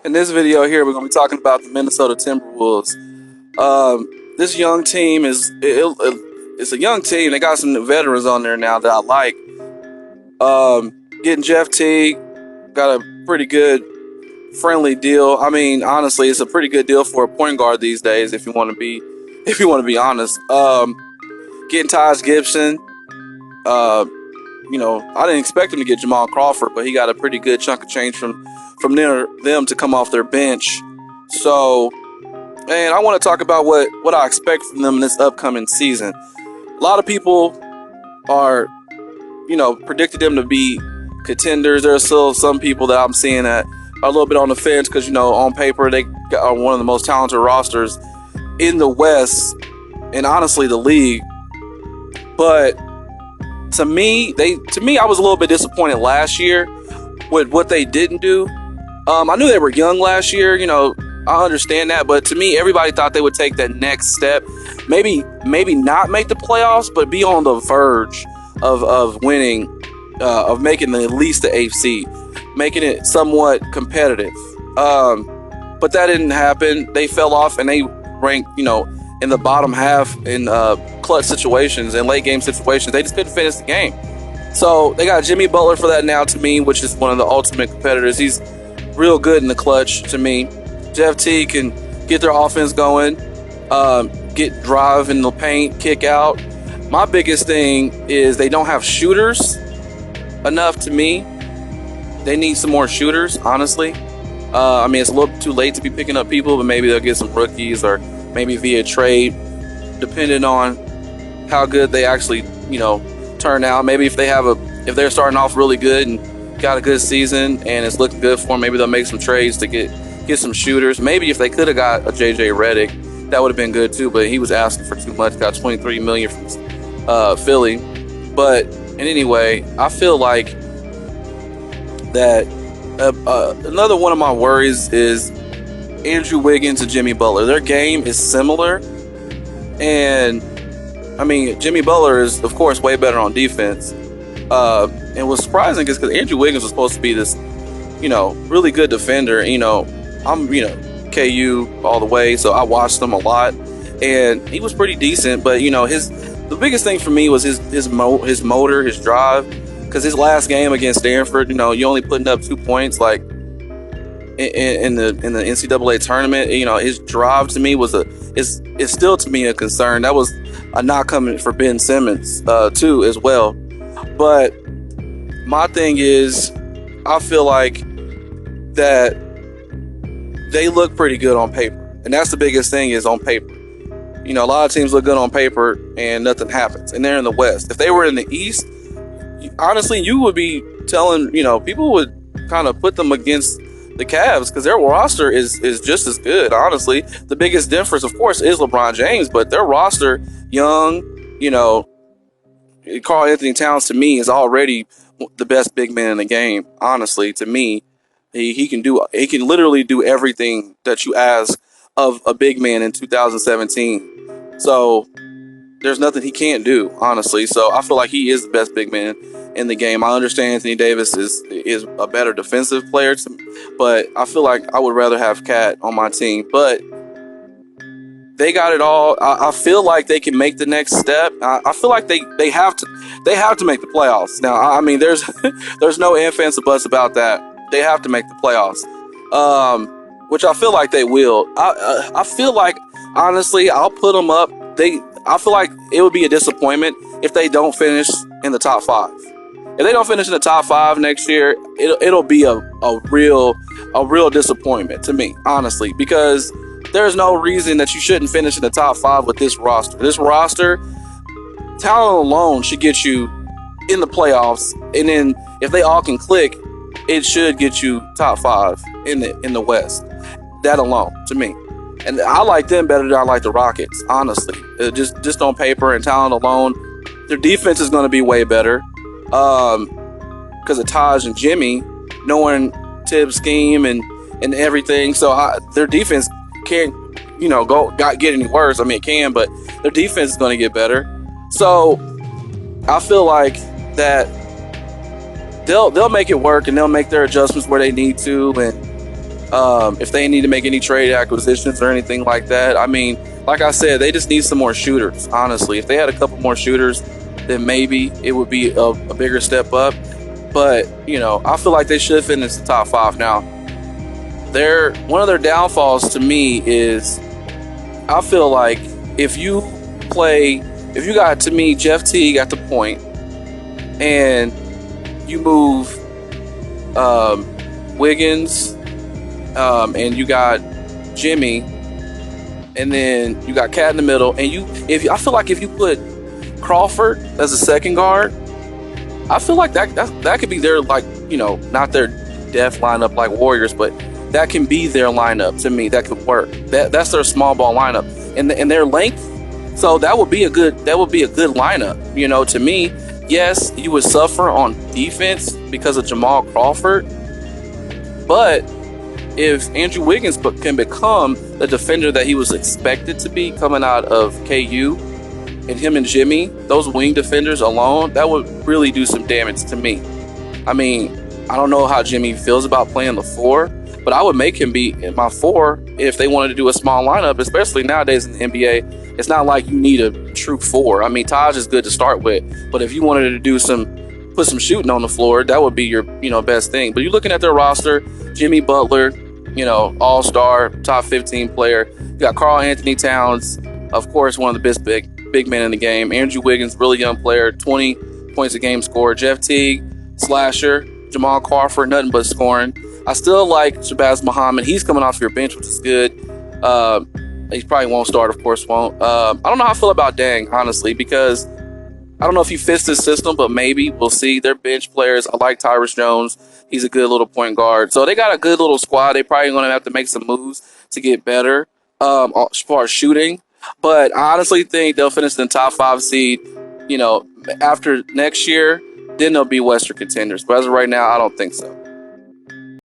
In this video here, we're going to be talking about the Minnesota Timberwolves. This young team it's a young team. They got some veterans on there now that I like. Getting Jeff Teague, got a pretty good friendly deal. I mean, honestly, it's a pretty good deal for a point guard these days. If you want to be honest. Getting Taj Gibson. I didn't expect him to get Jamal Crawford, but he got a pretty good chunk of change from them to come off their bench. So, and I want to talk about what I expect from them this upcoming season. A lot of people are, predicted them to be contenders. There are still some people that I'm seeing that are a little bit on the fence because, on paper, they are one of the most talented rosters in the West and honestly the league. But to me, I was a little bit disappointed last year with what they didn't do. I knew they were young last year, I understand that, but to me, everybody thought they would take that next step. Maybe not make the playoffs, but be on the verge of winning, of making at least the eighth seed, making it somewhat competitive. But that didn't happen. They fell off and they ranked, in the bottom half in clutch situations and late game situations. They just couldn't finish the game. So they got Jimmy Butler for that now, to me, which is one of the ultimate competitors. He's real good in the clutch to me. Jeff Teague can get their offense going, get drive in the paint, kick out. My biggest thing is they don't have shooters enough to me. They need some more shooters, honestly. It's a little too late to be picking up people, but maybe they'll get some rookies or maybe via trade, depending on how good they actually, turn out. Maybe if they're starting off really good and got a good season and it's looking good for them, maybe they'll make some trades to get some shooters. Maybe if they could have got a JJ Redick, that would have been good too, but he was asking for too much, got $23 million from Philly. But anyway, I feel like that another one of my worries is Andrew Wiggins and Jimmy Butler. Their game is similar, and Jimmy Butler is of course way better on defense. And what's surprising is because Andrew Wiggins was supposed to be this, really good defender. I'm KU all the way, so I watched him a lot, and he was pretty decent. But the biggest thing for me was his motor, his drive. Because his last game against Stanford, you only putting up 2 points, like in the NCAA tournament. His drive to me is still to me a concern. That was a knock coming for Ben Simmons too as well. But my thing is, I feel like that they look pretty good on paper, and that's the biggest thing is on paper. A lot of teams look good on paper and nothing happens, and they're in the West. If they were in the East, honestly, you would be telling, people would kind of put them against the Cavs because their roster is just as good, honestly. The biggest difference, of course, is LeBron James, but their roster, young, Karl Anthony Towns, to me, is already the best big man in the game, honestly. To me, he can literally do everything that you ask of a big man in 2017. So there's nothing he can't do, honestly. So I feel like he is the best big man in the game. I understand Anthony Davis is a better defensive player, but I feel like I would rather have Cat on my team. But they got it all. I feel like they can make the next step. I feel like they have to make the playoffs. Now, there's no ifs, ands, or buts about that. They have to make the playoffs, which I feel like they will. I feel like, honestly, I'll put them up. I feel like it would be a disappointment if they don't finish in the top 5. If they don't finish in the top 5 next year, it'll be a real disappointment to me, honestly, because there's no reason that you shouldn't finish in the top 5 with this roster. This roster, talent alone should get you in the playoffs, and then if they all can click, it should get you top 5 in the West. That alone, to me. And I like them better than I like the Rockets, honestly. Just on paper and talent alone, their defense is going to be way better because of Taj and Jimmy, knowing Tibbs' scheme and everything. So their defense can't, get any worse. It can, but their defense is going to get better. So I feel like that they'll make it work, and they'll make their adjustments where they need to, and If they need to make any trade acquisitions or anything like that, I mean, like I said, they just need some more shooters. Honestly, if they had a couple more shooters, then maybe it would be a bigger step up. But I feel like they should finish the top 5 now. One of their downfalls to me is I feel like if you got, to me, Jeff Teague at the point, and you move Wiggins, and you got Jimmy, and then you got Cat in the middle, and I feel like if you put Crawford as a second guard, I feel like that could be their, like, not their death lineup like Warriors, but that can be their lineup. To me, that could work. That's their small ball lineup, and their length. So that would be a good lineup. To me, yes, you would suffer on defense because of Jamal Crawford, but if Andrew Wiggins can become the defender that he was expected to be coming out of KU, and him and Jimmy, those wing defenders alone, that would really do some damage to me. I mean, I don't know how Jimmy feels about playing the 4, but I would make him be my 4 if they wanted to do a small lineup, especially nowadays in the NBA. It's not like you need a true 4. I mean, Taj is good to start with, but if you wanted to put some shooting on the floor, that would be your best thing. But you're looking at their roster: Jimmy Butler, all-star, top 15 player. You got Karl Anthony Towns, of course, one of the best big men in the game. Andrew Wiggins, really young player, 20 points a game scorer. Jeff Teague, slasher. Jamal Crawford, nothing but scoring. I still like Shabazz Muhammad. He's coming off your bench, which is good. He probably won't start, of course won't. I don't know how I feel about Dang, honestly, because I don't know if he fits this system, but maybe. We'll see. They're bench players. I like Tyrus Jones. He's a good little point guard. So they got a good little squad. They probably going to have to make some moves to get better as far as shooting. But I honestly think they'll finish in the top 5 seed, after next year. Then they'll be Western contenders. But as of right now, I don't think so.